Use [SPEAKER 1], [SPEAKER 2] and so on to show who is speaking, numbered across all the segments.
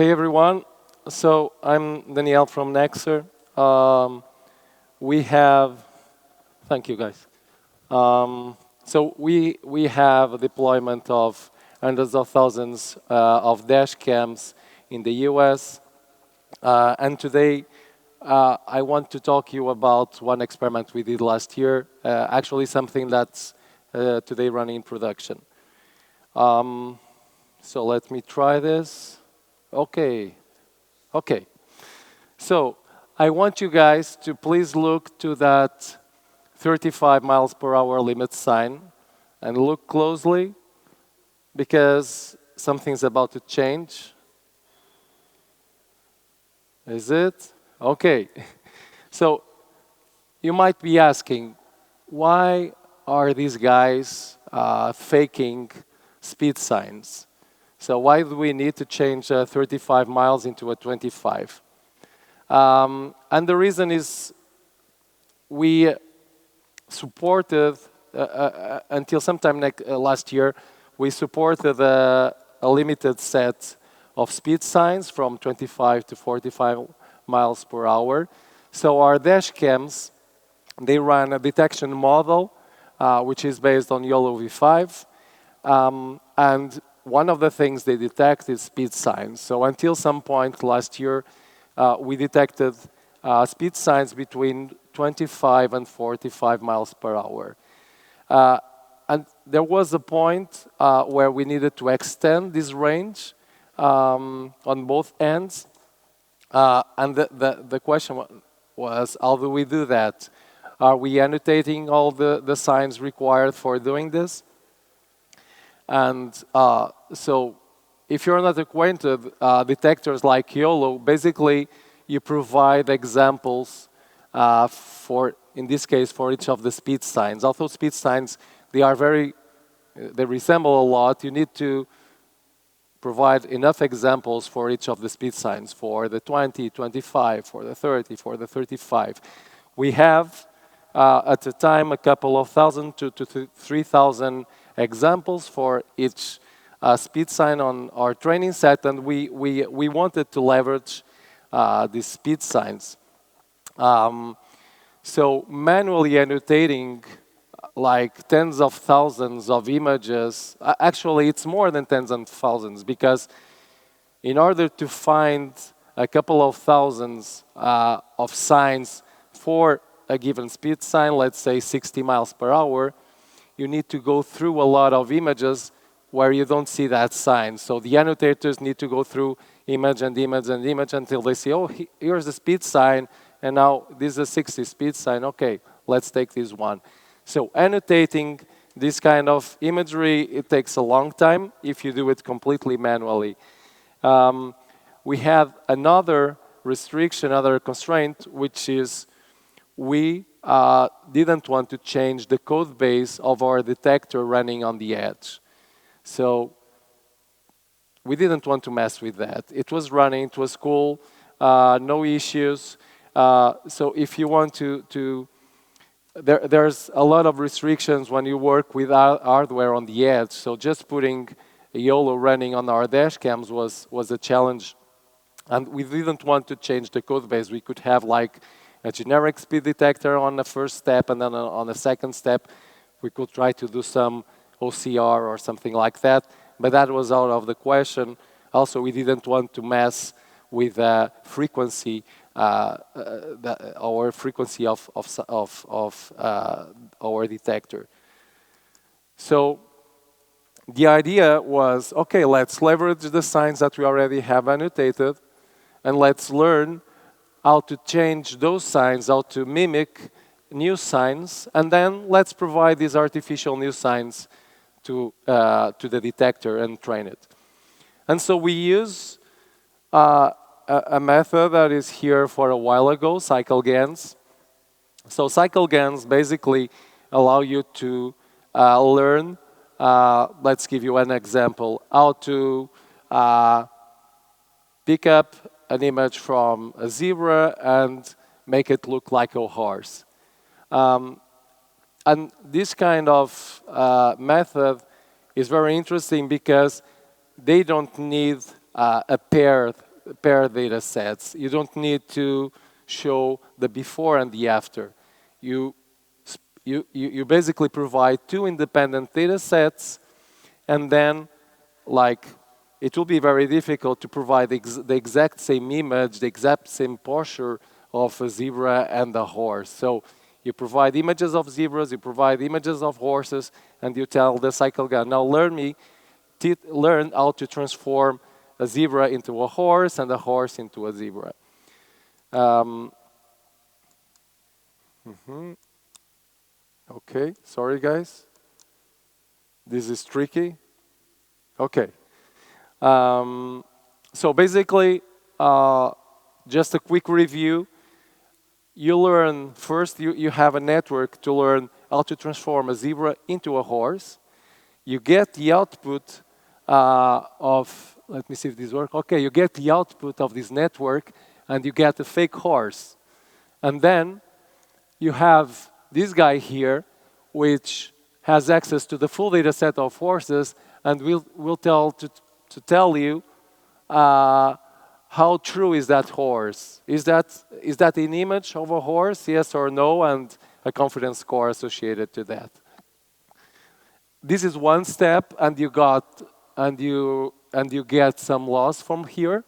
[SPEAKER 1] Hey everyone, so I'm Daniel from Nexer. We have, thank you guys. So we have a deployment of hundreds of thousands of dash cams in the US. And today I want to talk to you about one experiment we did last year, actually something that's today running in production. So let me try this. Okay. So I want you guys to please look to that 35 miles per hour limit sign and look closely because something's about to change. Is it? Okay. So you might be asking, why are these guys faking speed signs? So why do we need to change 35 miles into a 25? And the reason is we supported, until sometime last year, we supported a limited set of speed signs from 25 to 45 miles per hour. So our dash cams, they run a detection model, which is based on YOLO v5. And one of the things they detect is speed signs. So until some point last year, we detected speed signs between 25 and 45 miles per hour. And there was a point where we needed to extend this range on both ends. And the question was, how do we do that? Are we annotating all the signs required for doing this? And so if you're not acquainted, detectors like YOLO, basically you provide examples for, in this case, for each of the speed signs. Although speed signs, they resemble a lot, you need to provide enough examples for each of the speed signs, for the 20, 25, for the 30, for the 35. We have, at the time, a couple of thousand to 3,000 examples for each speed sign on our training set, and we wanted to leverage these speed signs. So manually annotating like tens of thousands of images, actually it's more than tens of thousands, because in order to find a couple of thousands of signs for a given speed sign, let's say 60 miles per hour, you need to go through a lot of images where you don't see that sign. So the annotators need to go through image and image and image until they see, oh, here's the speed sign, and now this is a 60 speed sign. Okay, let's take this one. So annotating this kind of imagery, it takes a long time if you do it completely manually. We have another restriction, another constraint, which is we didn't want to change the code base of our detector running on the edge. So we didn't want to mess with that. It was running, it was cool, no issues. So if you want to there's a lot of restrictions when you work with hardware on the edge. So just putting YOLO running on our dash cams was a challenge. And we didn't want to change the code base. We could have like a generic speed detector on the first step, and then on the second step, we could try to do some OCR or something like that. But that was out of the question. Also, we didn't want to mess with frequency, our frequency of our detector. So the idea was, okay, let's leverage the signs that we already have annotated, and let's learn how to change those signs, how to mimic new signs, and then let's provide these artificial new signs to the detector and train it. And so we use a method that is here for a while ago, CycleGANs. So CycleGANs basically allow you to learn, let's give you an example, how to pick up an image from a zebra and make it look like a horse. And this kind of method is very interesting because they don't need a paired pair data sets. You don't need to show the before and the after. You basically provide two independent data sets, and then like it will be very difficult to provide the exact same image, the exact same posture of a zebra and a horse. So you provide images of zebras, you provide images of horses, and you tell the CycleGAN, now learn how to transform a zebra into a horse and a horse into a zebra. Okay, sorry guys. This is tricky. Okay. So basically, just a quick review. You learn, first you have a network to learn how to transform a zebra into a horse. You get the output of, let me see if this works. Okay, you get the output of this network and you get a fake horse. And then you have this guy here, which has access to the full data set of horses, and will tell you how true is that horse. Is that an image of a horse, yes or no, and a confidence score associated to that. This is one step, and you get some loss from here.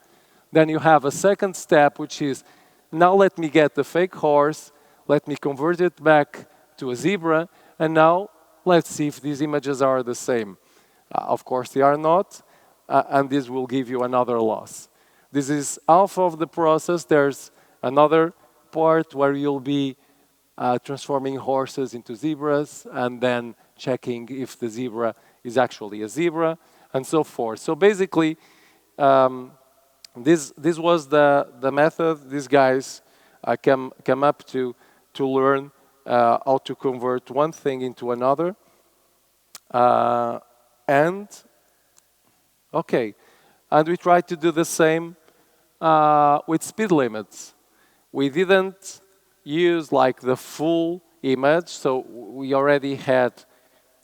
[SPEAKER 1] Then you have a second step, which is, now let me get the fake horse, let me convert it back to a zebra, and now let's see if these images are the same. Of course they are not, and this will give you another loss. This is half of the process. There's another part where you'll be transforming horses into zebras and then checking if the zebra is actually a zebra and so forth. So basically, this was the method these guys came up to learn how to convert one thing into another. And we tried to do the same with speed limits. We didn't use like the full image, so we already had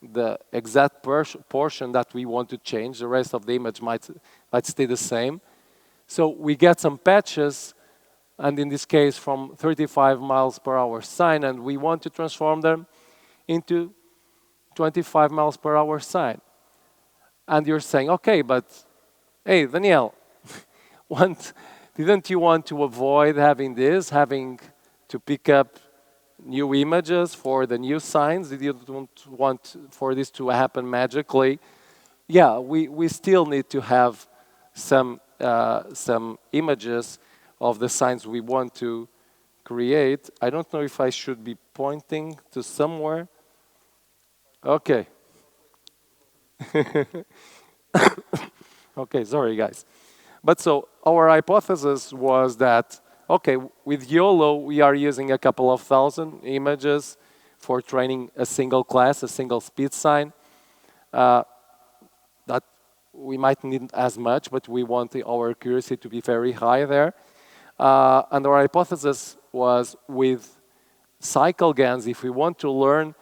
[SPEAKER 1] the exact portion that we want to change. The rest of the image might stay the same. So we get some patches, and in this case from 35 miles per hour sine, and we want to transform them into 25 miles per hour sine. And you're saying, okay, but hey, Daniel, didn't you want to avoid having to pick up new images for the new signs? Did you don't want for this to happen magically? Yeah, we still need to have some images of the signs we want to create. I don't know if I should be pointing to somewhere. Okay. Okay, sorry guys. But so our hypothesis was that, okay, with YOLO we are using a couple of thousand images for training a single class, a single speed sign. That we might need as much, but we want our accuracy to be very high there. And our hypothesis was with CycleGANs, if we want to learn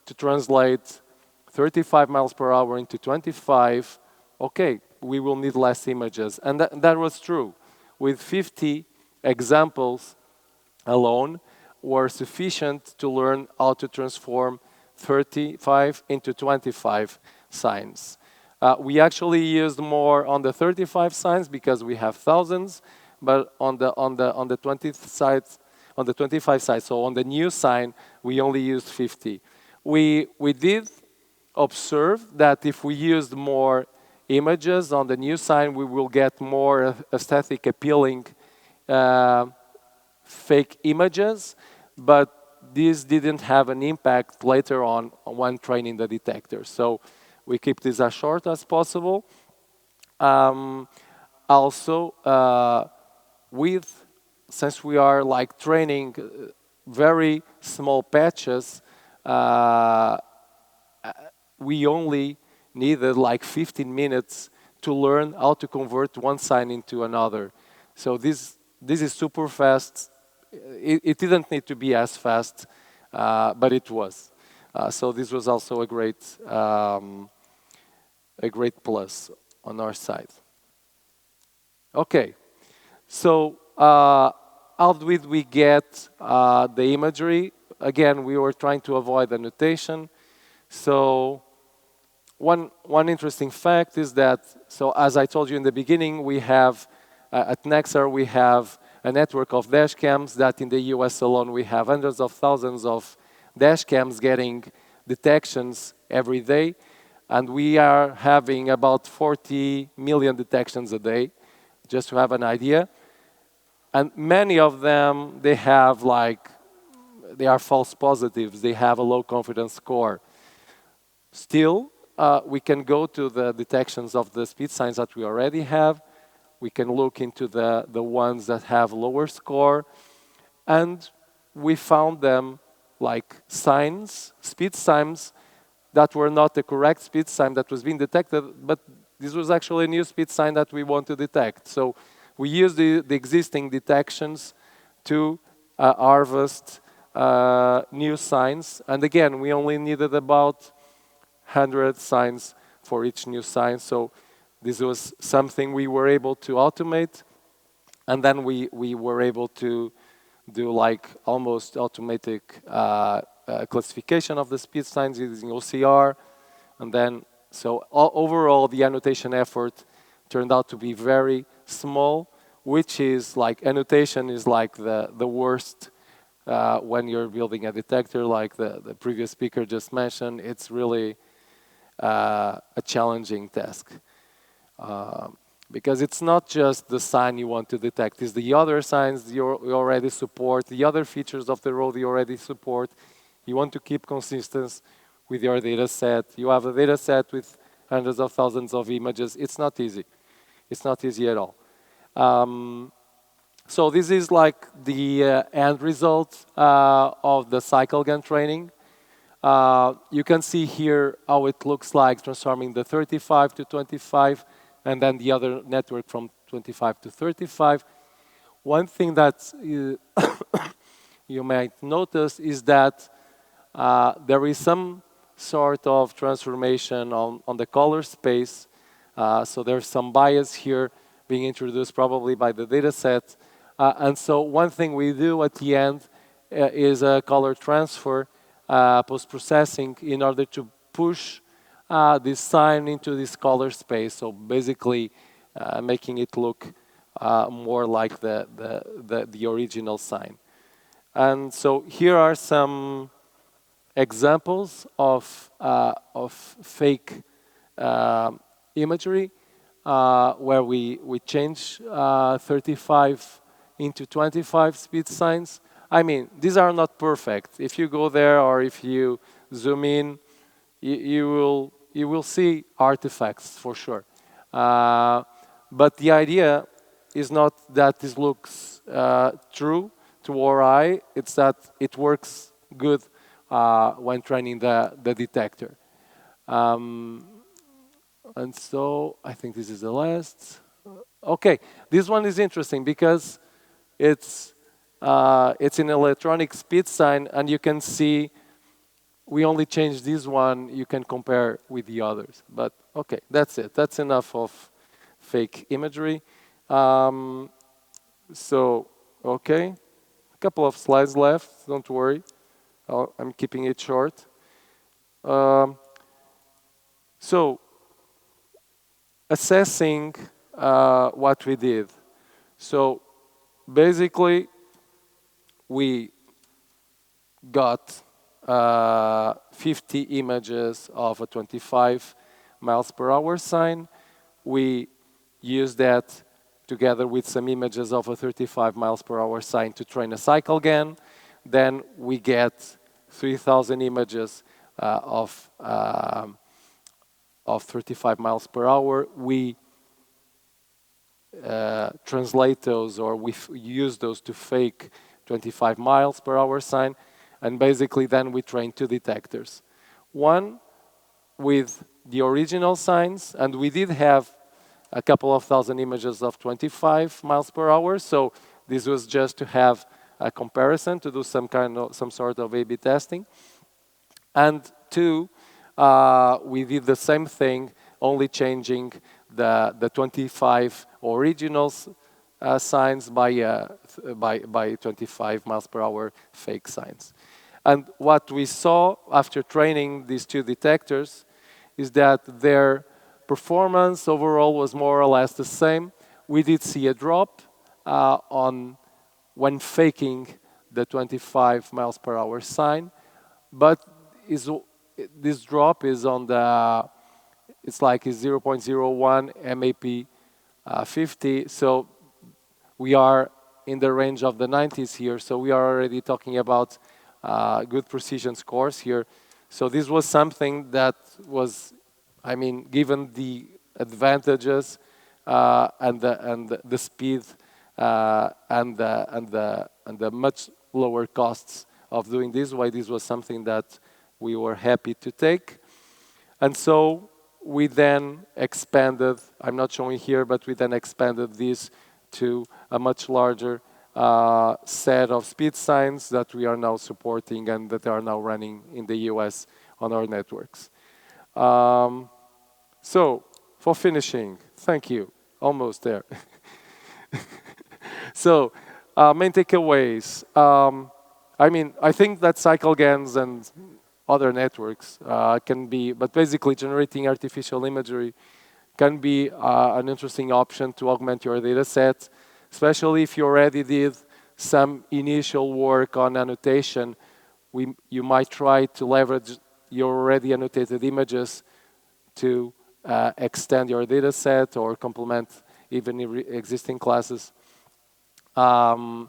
[SPEAKER 1] to translate 35 miles per hour into 25, okay, we will need less images. And that was true. With 50 examples alone were sufficient to learn how to transform 35 into 25 signs. We actually used more on the 35 signs because we have thousands, but on the 20 sides, on the 25 sides, so on the new sign, we only used 50. We did observe that if we used more images on the new sign, we will get more aesthetic appealing fake images, but this didn't have an impact later on when training the detector. So we keep this as short as possible. Also, since we are like training very small patches, we only needed like 15 minutes to learn how to convert one sign into another. So this is super fast. It didn't need to be as fast, but it was. So this was also a great plus on our side. Okay, So how did we get the imagery? Again, we were trying to avoid annotation. So one interesting fact is that, so as I told you in the beginning, we have, at Nexar, we have a network of dash cams that in the US alone, we have hundreds of thousands of dash cams getting detections every day. And we are having about 40 million detections a day, just to have an idea. And many of them, they have they are false positives. They have a low confidence score. Still, we can go to the detections of the speed signs that we already have. We can look into the ones that have lower score. And we found them like signs, speed signs, that were not the correct speed sign that was being detected, but this was actually a new speed sign that we want to detect. So we use the existing detections to harvest new signs. And again, we only needed about 100 signs for each new sign. So this was something we were able to automate. And then we were able to do like almost automatic classification of the speed signs using OCR. And then, so overall, the annotation effort turned out to be very small, which is like, annotation is like the worst when you're building a detector, like the previous speaker just mentioned. It's really a challenging task. Because it's not just the sign you want to detect, it's the other signs you already support, the other features of the road you already support. You want to keep consistency with your data set. You have a data set with hundreds of thousands of images. It's not easy. It's not easy at all. So this is like the end result of the CycleGAN training. You can see here how it looks like transforming the 35 to 25 and then the other network from 25 to 35. One thing that you might notice is that there is some sort of transformation on the color space. So there's some bias here being introduced probably by the data set. And so one thing we do at the end is a color transfer post-processing in order to push this sign into this color space. So basically making it look more like the original sign. And so here are some examples of fake imagery where we change 35 into 25 speed signs. I mean, these are not perfect. If you go there or if you zoom in, you will see artifacts for sure. But the idea is not that this looks true to our eye, it's that it works good when training the detector. And so I think this is the last. Okay, this one is interesting because it's an electronic speed sign, and you can see we only changed this one. You can compare with the others. But okay, that's it. That's enough of fake imagery. So, okay, a couple of slides left. Don't worry. I'm keeping it short. So, assessing what we did. So, basically, we got 50 images of a 25 miles per hour sign. We used that together with some images of a 35 miles per hour sign to train a CycleGAN. Then we get 3,000 images of 35 miles per hour. We translate those, or we use those to fake 25 miles per hour sign. And basically then we train two detectors. One with the original signs, and we did have a couple of thousand images of 25 miles per hour. So this was just to have a comparison, to do some sort of A/B testing. And two, we did the same thing, only changing the 25 originals signs by 25 miles per hour fake signs. And what we saw after training these two detectors is that their performance overall was more or less the same. We did see a drop on when faking the 25 miles per hour sign, but this drop is on the, it's like 0.01 MAP 50, so we are in the range of the 90s here, so we are already talking about good precision scores here. So this was something that was, I mean, given the advantages and the speed and the much lower costs of doing this, why this was something that we were happy to take. And so we then expanded, I'm not showing here, but we then expanded this to a much larger set of speed signs that we are now supporting and that are now running in the US on our networks. So, for finishing, thank you, almost there. So, main takeaways. I mean, I think that CycleGANs and other networks can be, but basically generating artificial imagery can be an interesting option to augment your data set, especially if you already did some initial work on annotation. You might try to leverage your already annotated images to extend your data set or complement even existing classes. And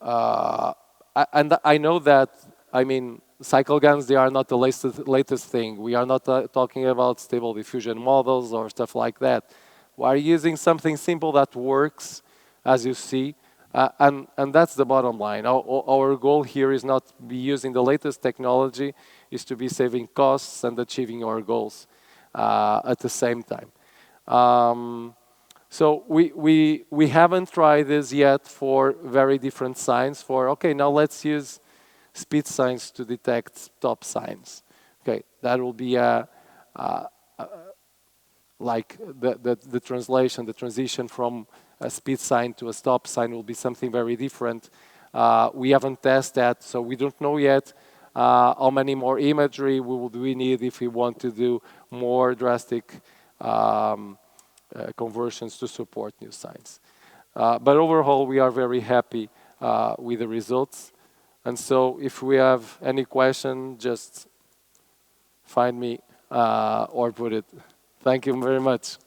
[SPEAKER 1] I know that, I mean, CycleGANs, they are not the latest thing. We are not talking about stable diffusion models or stuff like that. We are using something simple that works, as you see, and that's the bottom line. Our goal here is not to be using the latest technology, is to be saving costs and achieving our goals at the same time. So we haven't tried this yet for very different signs. For, okay, now let's use speed signs to detect stop signs. Okay, that will be like the translation, the transition from a speed sign to a stop sign will be something very different. We haven't tested that, so we don't know yet how many more imagery we need if we want to do more drastic conversions to support new signs. But overall, we are very happy with the results. And so if we have any question, just find me or put it. Thank you very much.